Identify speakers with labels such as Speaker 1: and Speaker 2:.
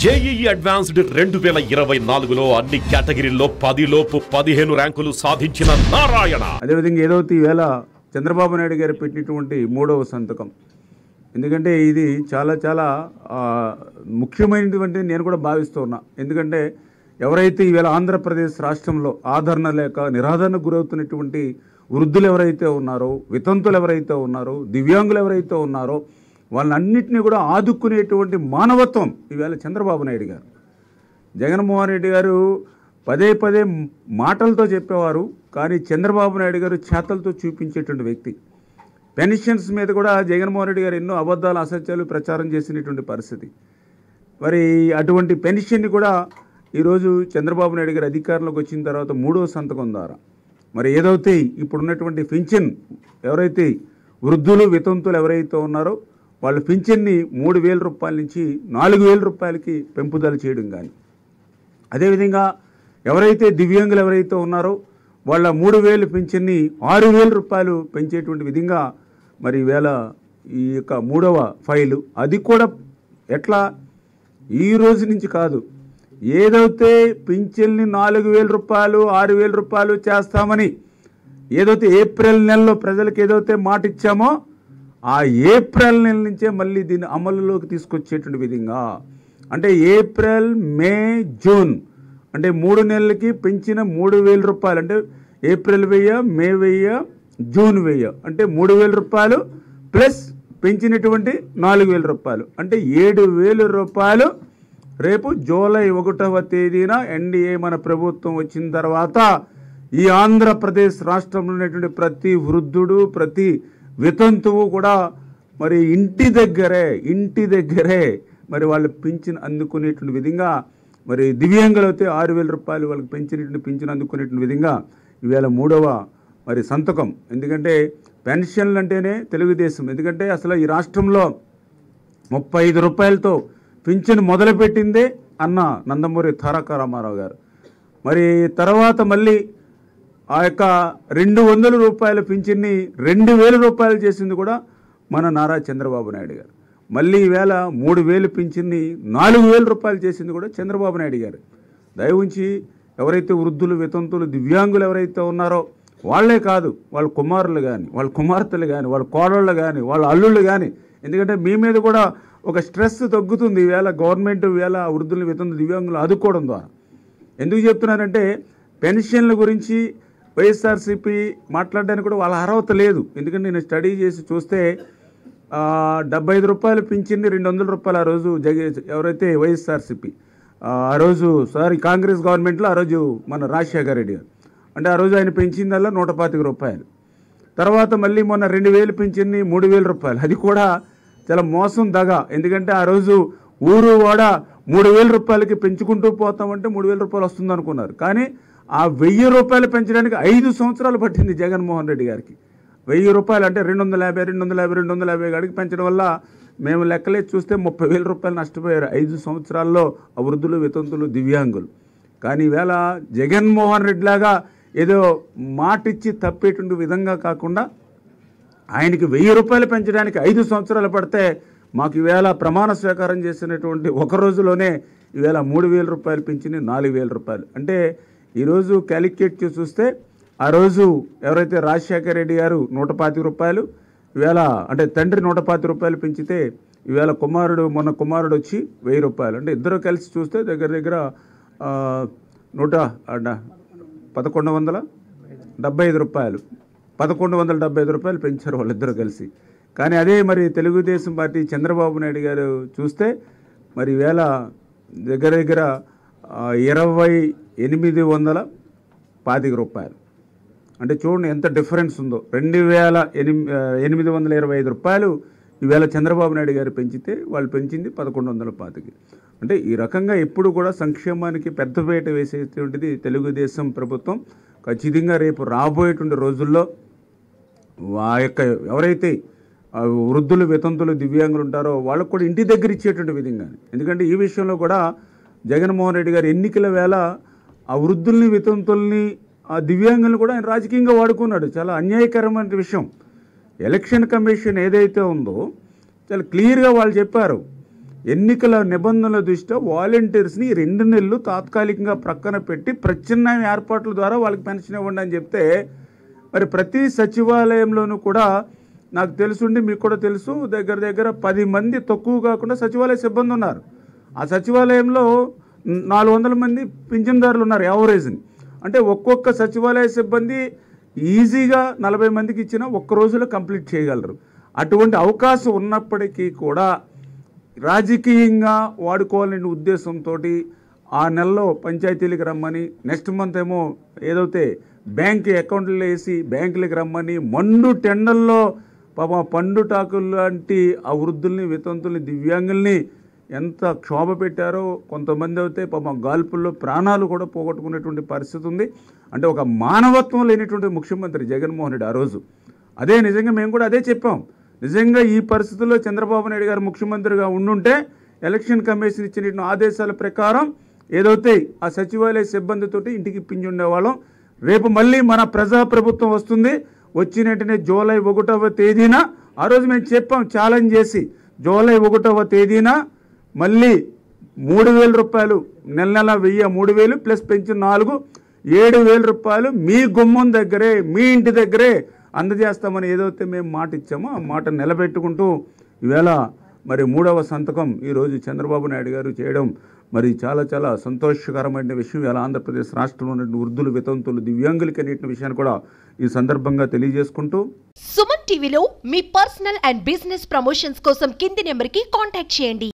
Speaker 1: JEE advanced 2024లో అన్ని కేటగిరీల్లో 10 లోపు 15 ర్యాంకులు సాధించిన నారాయణ.
Speaker 2: అదేవిధంగా ఏదైతే ఈవేళ చంద్రబాబు నాయుడు గారు పెట్టినటువంటి 3వ సంతకం, ఎందుకంటే ఇది చాలా ముఖ్యమైనటువంటి నేను కూడా భావిస్తూ ఉన్నా. ఎందుకంటే ఎవరైతే ఈవేళ ఆంధ్రప్రదేశ్ రాష్ట్రంలో ఆదరణ లేక నిరాదరణకు గురవుతున్నటువంటి వృద్ధులు ఎవరైతే ఉన్నారో, వితంతులు ఎవరైతే ఉన్నారో, దివ్యాంగులు ఎవరైతే ఉన్నారో వాళ్ళన్నింటినీ కూడా ఆదుకునేటువంటి మానవత్వం ఈవేళ చంద్రబాబు నాయుడు గారు. జగన్మోహన్ రెడ్డి గారు పదే మాటలతో చెప్పేవారు, కానీ చంద్రబాబు నాయుడు గారు చేతలతో చూపించేటువంటి వ్యక్తి. పెన్షన్స్ మీద కూడా జగన్మోహన్ రెడ్డి గారు ఎన్నో అబద్ధాలు అసత్యాలు ప్రచారం చేసినటువంటి పరిస్థితి. మరి అటువంటి పెన్షన్ని కూడా ఈరోజు చంద్రబాబు నాయుడు గారు అధికారంలోకి వచ్చిన తర్వాత 3వ సంతకం ద్వారా మరి ఏదైతే ఇప్పుడున్నటువంటి పింఛన్ ఎవరైతే వృద్ధులు వితంతులు ఎవరైతే ఉన్నారో వాళ్ళ పింఛన్ని 3,000 రూపాయల నుంచి 4,000 రూపాయలకి పెంపుదల చేయడం కానీ, అదేవిధంగా ఎవరైతే దివ్యాంగులు ఎవరైతే ఉన్నారో వాళ్ళ 3,000 పింఛన్ని 6,000 రూపాయలు పెంచేటువంటి విధంగా మరి ఈవేళ ఈ యొక్క 3వ ఫైలు. అది కూడా ఎట్లా, ఈ రోజు నుంచి కాదు, ఏదైతే పింఛన్ని 4,000 రూపాయలు 6,000 రూపాయలు చేస్తామని ఏదైతే ఏప్రిల్ నెలలో ప్రజలకు ఏదైతే మాట ఇచ్చామో ఆ ఏప్రిల్ నెల నుంచే మళ్ళీ దీన్ని అమలులోకి తీసుకొచ్చేటువంటి విధంగా, అంటే ఏప్రిల్ మే జూన్ అంటే 3 నెలలకి పెంచిన 3,000 రూపాయలు, అంటే ఏప్రిల్ 1000, మే 1000, జూన్ 1000, అంటే 3,000 రూపాయలు ప్లస్ పెంచినటువంటి 4,000 రూపాయలు, అంటే 7,000 రూపాయలు రేపు జూలై 1వ తేదీన ఎన్డీఏ మన ప్రభుత్వం వచ్చిన తర్వాత ఈ ఆంధ్రప్రదేశ్ రాష్ట్రంలో ఉన్నటువంటి ప్రతి వృద్ధుడు ప్రతి వితంతువు కూడా మరి ఇంటి దగ్గరే మరి వాళ్ళు పింఛన్ అందుకునేటువంటి విధంగా, మరి దివ్యాంగులు అయితే 6,000 రూపాయలు వాళ్ళకి పెంచినటువంటి పింఛన్ అందుకునేటువంటి విధంగా ఈవేళ 3వ మరి సంతకం. ఎందుకంటే పెన్షన్లు అంటేనే తెలుగుదేశం, ఎందుకంటే అసలు ఈ రాష్ట్రంలో 35 రూపాయలతో పింఛన్ మొదలుపెట్టిందే అన్న నందమూరి తారక రామారావు గారు. మరి తర్వాత మళ్ళీ ఆ యొక్క 200 రూపాయల పింఛన్ని 2,000 రూపాయలు చేసింది కూడా మన నారా చంద్రబాబు నాయుడు గారు. మళ్ళీ ఈవేళ 3,000 పింఛన్ని 4,000 రూపాయలు చేసింది కూడా చంద్రబాబు నాయుడు గారు. దయ ఉంచి ఎవరైతే వృద్ధులు వితంతులు దివ్యాంగులు ఎవరైతే ఉన్నారో వాళ్ళే కాదు, వాళ్ళ కుమారులు కానీ వాళ్ళ కుమార్తెలు కానీ వాళ్ళ కోడళ్ళు కానీ వాళ్ళ అల్లుళ్ళు కానీ, ఎందుకంటే మీ మీద కూడా ఒక స్ట్రెస్ తగ్గుతుంది ఈవేళ గవర్నమెంట్ ఈవేళ వృద్ధులు వితంతులు దివ్యాంగులు ఆదుకోవడం ద్వారా. ఎందుకు చెప్తున్నానంటే పెన్షన్ల గురించి వైఎస్ఆర్సీపీ మాట్లాడడానికి కూడా వాళ్ళ అర్హత లేదు. ఎందుకంటే నేను స్టడీ చేసి చూస్తే 75 రూపాయలు పింఛన్ని 200 రూపాయలు ఆ రోజు ఎవరైతే వైఎస్ఆర్సీపీ ఆ రోజు కాంగ్రెస్ గవర్నమెంట్లో ఆ రోజు మన రాజశేఖర రెడ్డి గారు, అంటే ఆ రోజు ఆయన పెంచిందల్లా 125 రూపాయలు. తర్వాత మళ్ళీ మొన్న 2,000 పింఛన్ని 3,000 రూపాయలు. అది కూడా చాలా మోసం దగా, ఎందుకంటే ఆ రోజు ఊరు వాడ 3,000 రూపాయలకి పెంచుకుంటూ పోతామంటే 3,000 రూపాయలు వస్తుంది అనుకున్నారు. కానీ ఆ 1,000 రూపాయలు పెంచడానికి 5 సంవత్సరాలు పట్టింది జగన్మోహన్ రెడ్డి గారికి. 1,000 రూపాయలు అంటే 250 కాడికి పెంచడం వల్ల మేము లెక్కలేసి చూస్తే 30,000 రూపాయలు నష్టపోయారు 5 సంవత్సరాల్లో ఆ వృద్ధులు వితంతులు దివ్యాంగులు. కానీ ఈవేళ జగన్మోహన్ రెడ్డి లాగా ఏదో మాట ఇచ్చి తప్పేటువంటి విధంగా కాకుండా ఆయనకి 1,000 రూపాయలు పెంచడానికి 5 సంవత్సరాలు పడితే మాకు ఈవేళ ప్రమాణ స్వీకారం చేసినటువంటి ఒక రోజులోనే ఈవేళ 3,000 రూపాయలు పెంచింది 4,000 రూపాయలు. అంటే ఈరోజు క్యాలిక్యులేట్ చేసి చూస్తే ఆ రోజు ఎవరైతే రాజశేఖర రెడ్డి గారు 125 రూపాయలు ఈవేళ, అంటే తండ్రి 125 రూపాయలు పెంచితే ఈవేళ మొన్న కుమారుడు వచ్చి 1,000 రూపాయలు, అంటే ఇద్దరు కలిసి చూస్తే దగ్గర 1,175 రూపాయలు 1,175 రూపాయలు పెంచారు వాళ్ళిద్దరూ కలిసి. కానీ అదే మరి తెలుగుదేశం పార్టీ చంద్రబాబు నాయుడు గారు చూస్తే మరి ఈవేళ దగ్గర 2,825 రూపాయలు. అంటే చూడండి ఎంత డిఫరెన్స్ ఉందో. 2,825 రూపాయలు ఈవేళ చంద్రబాబు నాయుడు గారు పెంచితే వాళ్ళు పెంచింది 1,125. అంటే ఈ రకంగా ఎప్పుడు కూడా సంక్షేమానికి పెద్దపీట వేసేటువంటిది తెలుగుదేశం ప్రభుత్వం. ఖచ్చితంగా రేపు రాబోయేటువంటి రోజుల్లో ఆ యొక్క ఎవరైతే వృద్ధులు వితంతులు దివ్యాంగులు ఉంటారో వాళ్ళకు కూడా ఇంటి దగ్గర ఇచ్చేటువంటి విధంగా, ఎందుకంటే ఈ విషయంలో కూడా జగన్మోహన్ రెడ్డి గారు ఎన్నికల వేళ ఆ వృద్ధుల్ని వితంతుల్ని ఆ దివ్యాంగులను కూడా ఆయన రాజకీయంగా వాడుకున్నాడు. చాలా అన్యాయకరమైన విషయం. ఎలక్షన్ కమిషన్ ఏదైతే ఉందో చాలా క్లియర్గా వాళ్ళు చెప్పారు, ఎన్నికల నిబంధనల దృష్ట్యా వాలంటీర్స్ని 2 నెలలు తాత్కాలికంగా ప్రక్కన పెట్టి ప్రత్యామ్నాయ ఏర్పాట్ల ద్వారా వాళ్ళకి పెన్షన్ ఇవ్వండి అని చెప్తే మరి ప్రతి సచివాలయంలోనూ కూడా నాకు తెలుసుండి మీకు కూడా తెలుసు దగ్గర దగ్గర 10 మంది తక్కువ కాకుండా సచివాలయ సిబ్బంది ఉన్నారు. ఆ సచివాలయంలో 400 మంది పింఛన్దారులు ఉన్నారు యావరేజ్ని. అంటే ఒక్కొక్క సచివాలయ సిబ్బంది ఈజీగా 40 మందికి ఇచ్చినా ఒక్క రోజులో కంప్లీట్ చేయగలరు. అటువంటి అవకాశం ఉన్నప్పటికీ కూడా రాజకీయంగా వాడుకోవాలనే ఉద్దేశంతో ఆ నెలలో పంచాయతీలకు రమ్మని, నెక్స్ట్ మంత్ ఏమో ఏదైతే బ్యాంక్ అకౌంట్లో వేసి బ్యాంకులకు రమ్మని, మండు టెండల్లో పాపం పండుటాకులు లాంటి ఆ వృద్ధుల్ని, వితంతుల్ని, దివ్యాంగుల్ని ఎంత క్షోభ పెట్టారో. కొంతమంది అయితే పాపం గాల్పుల్లో ప్రాణాలు కూడా పోగొట్టుకునేటువంటి పరిస్థితి ఉంది. అంటే ఒక మానవత్వం లేనటువంటి ముఖ్యమంత్రి జగన్మోహన్ రెడ్డి ఆ రోజు. అదే నిజంగా మేము కూడా అదే చెప్పాం. నిజంగా ఈ పరిస్థితుల్లో చంద్రబాబు నాయుడు గారు ముఖ్యమంత్రిగా ఉండుంటే ఎలక్షన్ కమిషన్ ఇచ్చిన ఆదేశాల ప్రకారం ఏదైతే ఆ సచివాలయ సిబ్బందితోటి ఇంటికి పిండి ఉండేవాళ్ళం. రేపు మళ్ళీ మన ప్రజాప్రభుత్వం వస్తుంది. వచ్చిన వెంటనే జూలై 1వ తేదీన ఆ రోజు మేము చెప్పాం ఛాలెంజ్ చేసి, జూలై 1వ తేదీన మళ్ళీ 3,000 రూపాయలు నెల 1000 3,000 ప్లస్ పెన్షన్ 4 7,000 రూపాయలు మీ గుమ్మం దగ్గరే, మీ ఇంటి దగ్గరే అందజేస్తామని ఏదైతే మేము మాట ఇచ్చామో ఆ మాట నిలబెట్టుకుంటూ ఈవేళ మరి 3వ సంతకం ఈరోజు చంద్రబాబు నాయుడు గారు చేయడం మరి చాలా చాలా సంతోషకరమైన విషయం. ఇలా ఆంధ్రప్రదేశ్ రాష్ట్రంలో ఉన్న వృద్ధులు, వితంతులు, దివ్యాంగులకి అనేటువంటి విషయాన్ని కూడా ఈ సందర్భంగా తెలియజేసుకుంటూ,
Speaker 3: సుమన్ టీవీలో మీ పర్సనల్ అండ్ బిజినెస్ ప్రమోషన్స్ కోసం కింది నెంబర్కి కాంటాక్ట్ చేయండి.